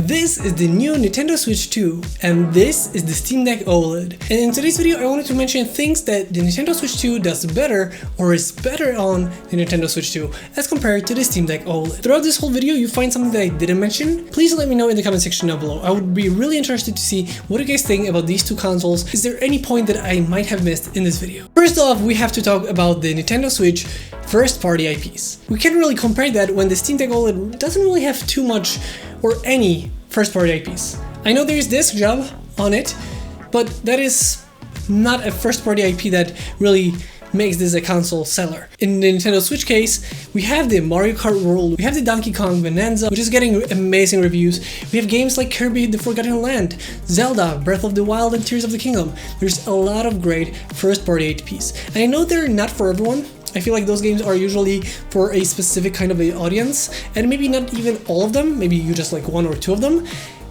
This is the new Nintendo Switch 2, and this is the Steam Deck OLED. And in today's video I wanted to mention things that the Nintendo Switch 2 does better or is better on the Nintendo Switch 2 as compared to the Steam Deck OLED. Throughout this whole video you find something that I didn't mention, please let me know in the comment section down below. I would be really interested to see what you guys think about these two consoles. Is there any point that I might have missed in this video? First off, we have to talk about the Nintendo Switch first-party IPs. We can't really compare that when the Steam Deck OLED doesn't really have too much or any first-party IPs. I know there's Disc Job on it, but that is not a first-party IP that really makes this a console seller. In the Nintendo Switch case, we have the Mario Kart World, we have the Donkey Kong Bonanza, which is getting amazing reviews. We have games like Kirby the Forgotten Land, Zelda, Breath of the Wild, and Tears of the Kingdom. There's a lot of great first-party IPs. And I know they're not for everyone. I feel like those games are usually for a specific kind of an audience, and maybe not even all of them, maybe you just like one or two of them.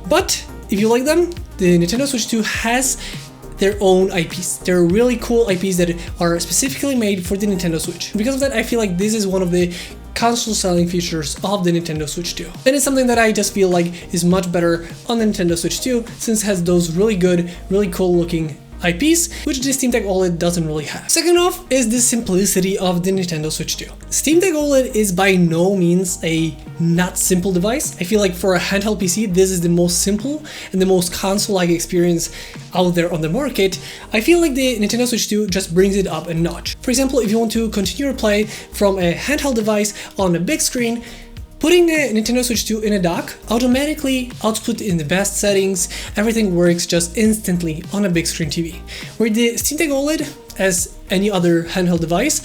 But if you like them, the Nintendo Switch 2 has their own IPs. They're really cool IPs that are specifically made for the Nintendo Switch. Because of that, I feel like this is one of the console selling features of the Nintendo Switch 2. And it's something that I just feel like is much better on the Nintendo Switch 2 since it has those really good, really cool looking IPs, which the Steam Deck OLED doesn't really have. Second off is the simplicity of the Nintendo Switch 2. Steam Deck OLED is by no means a not simple device. I feel like for a handheld PC, this is the most simple and the most console-like experience out there on the market. I feel like the Nintendo Switch 2 just brings it up a notch. For example, if you want to continue to play from a handheld device on a big screen, putting the Nintendo Switch 2 in a dock automatically output in the best settings, everything works just instantly on a big screen TV. Where the Steam Deck OLED, as any other handheld device,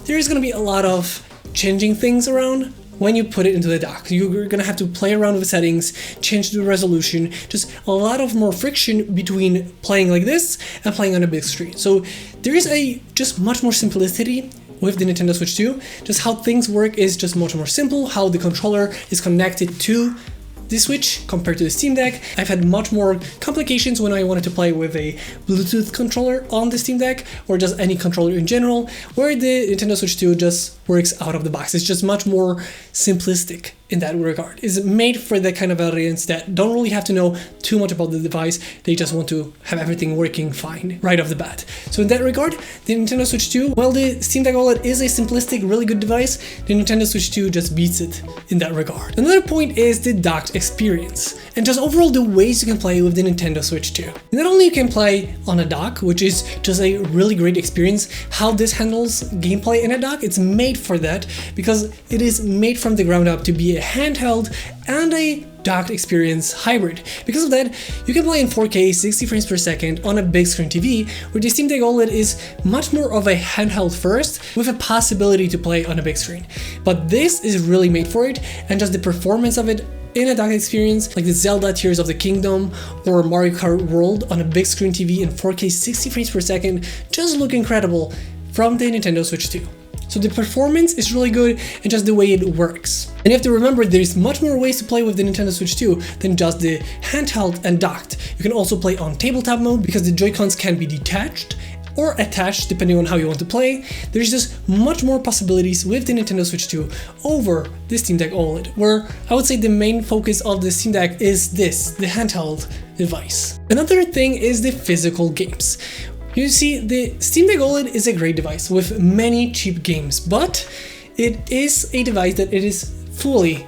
there's gonna be a lot of changing things around when you put it into the dock. You're gonna have to play around with settings, change the resolution, just a lot of more friction between playing like this and playing on a big screen. So there is just much more simplicity with the Nintendo Switch 2, just how things work is just much more simple, how the controller is connected to the Switch compared to the Steam Deck. I've had much more complications when I wanted to play with a Bluetooth controller on the Steam Deck or just any controller in general, where the Nintendo Switch 2 just works out of the box. It's just much more simplistic in that regard. It's made for that kind of audience that don't really have to know too much about the device. They just want to have everything working fine right off the bat. So in that regard, the Nintendo Switch 2, while the Steam Deck OLED is a simplistic, really good device, the Nintendo Switch 2 just beats it in that regard. Another point is the docked experience, and just overall the ways you can play with the Nintendo Switch 2. Not only you can play on a dock, which is just a really great experience, how this handles gameplay in a dock, it's made for that because it is made from the ground up to be a handheld and a docked experience hybrid. Because of that, you can play in 4K 60 frames per second on a big screen TV, where the Steam Deck OLED is much more of a handheld first with a possibility to play on a big screen. But this is really made for it, and just the performance of it in a docked experience, like the Zelda Tears of the Kingdom or Mario Kart World on a big screen TV in 4K 60 frames per second, just look incredible from the Nintendo Switch 2. So the performance is really good and just the way it works. And you have to remember there's much more ways to play with the Nintendo Switch 2 than just the handheld and docked. You can also play on tabletop mode because the Joy-Cons can be detached or attached depending on how you want to play. There's just much more possibilities with the Nintendo Switch 2 over the Steam Deck OLED, where I would say the main focus of the Steam Deck is the handheld device. Another thing is the physical games. You see, the Steam Deck OLED is a great device with many cheap games, but it is a device that it is fully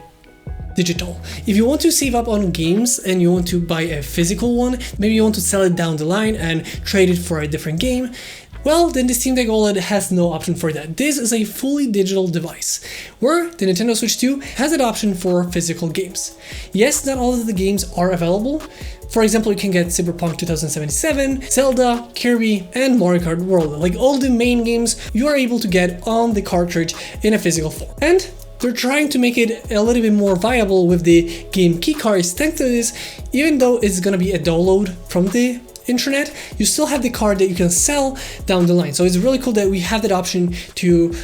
digital. If you want to save up on games and you want to buy a physical one, maybe you want to sell it down the line and trade it for a different game, well, then the Steam Deck OLED has no option for that. This is a fully digital device, where the Nintendo Switch 2 has an option for physical games. Yes, not all of the games are available. For example, you can get Cyberpunk 2077, Zelda, Kirby, and Mario Kart World. Like all the main games you are able to get on the cartridge in a physical form. And they're trying to make it a little bit more viable with the game keycards. Thanks to this, even though it's gonna be a download from the internet, you still have the card that you can sell down the line. So it's really cool that we have that option to,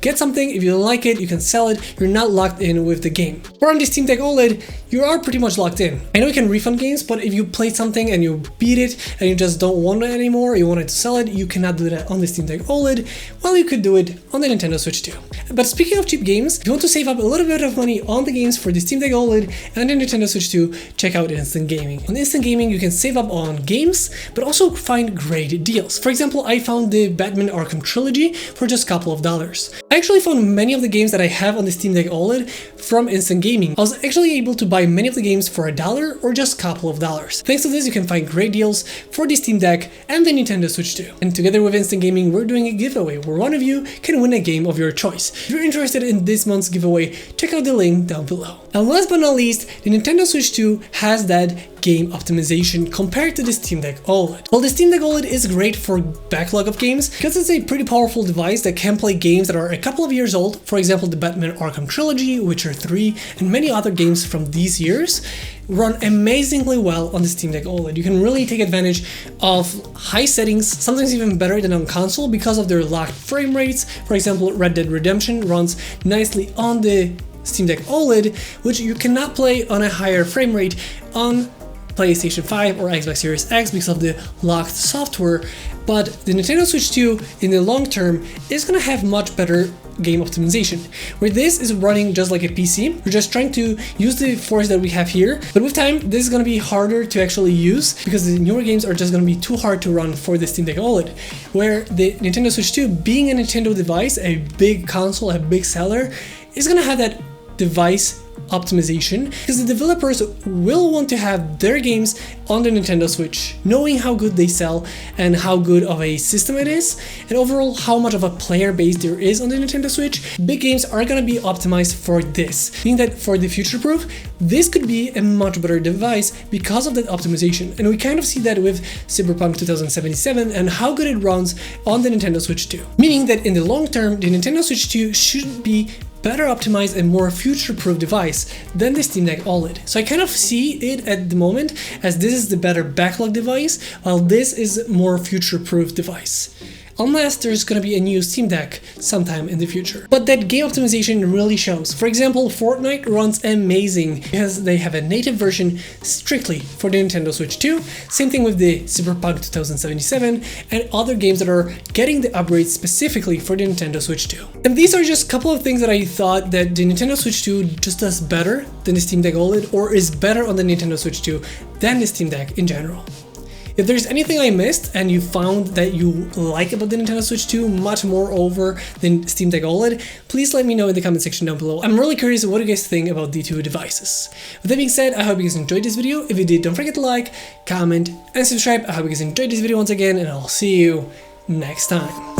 get something, if you don't like it, you can sell it, you're not locked in with the game. Or on the Steam Deck OLED, you are pretty much locked in. I know you can refund games, but if you played something and you beat it and you just don't want it anymore, you wanted to sell it, you cannot do that on the Steam Deck OLED, while you could do it on the Nintendo Switch 2. But speaking of cheap games, if you want to save up a little bit of money on the games for the Steam Deck OLED and the Nintendo Switch 2, check out Instant Gaming. On Instant Gaming, you can save up on games, but also find great deals. For example, I found the Batman Arkham Trilogy for just a couple of dollars. I actually found many of the games that I have on the Steam Deck OLED from Instant Gaming. I was actually able to buy many of the games for $1 or just a couple of dollars. Thanks to this, you can find great deals for the Steam Deck and the Nintendo Switch 2. And together with Instant Gaming, we're doing a giveaway where one of you can win a game of your choice. If you're interested in this month's giveaway, check out the link down below. And last but not least, the Nintendo Switch 2 has that game optimization compared to the Steam Deck OLED. Well, the Steam Deck OLED is great for backlog of games because it's a pretty powerful device that can play games that are a couple of years old. For example, the Batman Arkham Trilogy, Witcher 3, and many other games from these years run amazingly well on the Steam Deck OLED. You can really take advantage of high settings, sometimes even better than on console because of their locked frame rates. For example, Red Dead Redemption runs nicely on the Steam Deck OLED, which you cannot play on a higher frame rate on PlayStation 5 or Xbox Series X because of the locked software. But the Nintendo Switch 2 in the long term is gonna have much better game optimization, where this is running just like a PC. We're just trying to use the force that we have here, but with time this is going to be harder to actually use because the newer games are just going to be too hard to run for the Steam Deck OLED, where the Nintendo Switch 2, being a Nintendo device, a big console, a big seller, is going to have that device optimization because the developers will want to have their games on the Nintendo Switch, knowing how good they sell and how good of a system it is, and overall how much of a player base there is on the Nintendo Switch. Big games are gonna be optimized for this, meaning that for the future-proof, this could be a much better device because of that optimization. And we kind of see that with Cyberpunk 2077 and how good it runs on the Nintendo Switch 2. Meaning that in the long term, the Nintendo Switch 2 should be better optimized and more future-proof device than the Steam Deck OLED. So I kind of see it at the moment as this is the better backlog device, while this is more future-proof device. Unless there's gonna be a new Steam Deck sometime in the future. But that game optimization really shows. For example, Fortnite runs amazing because they have a native version strictly for the Nintendo Switch 2. Same thing with the Cyberpunk 2077 and other games that are getting the upgrades specifically for the Nintendo Switch 2. And these are just a couple of things that I thought that the Nintendo Switch 2 just does better than the Steam Deck OLED, or is better on the Nintendo Switch 2 than the Steam Deck in general. If there's anything I missed and you found that you like about the Nintendo Switch 2 much more over than Steam Deck OLED, please let me know in the comment section down below. I'm really curious what you guys think about the two devices. With that being said, I hope you guys enjoyed this video. If you did, don't forget to like, comment, and subscribe. I hope you guys enjoyed this video once again, and I'll see you next time.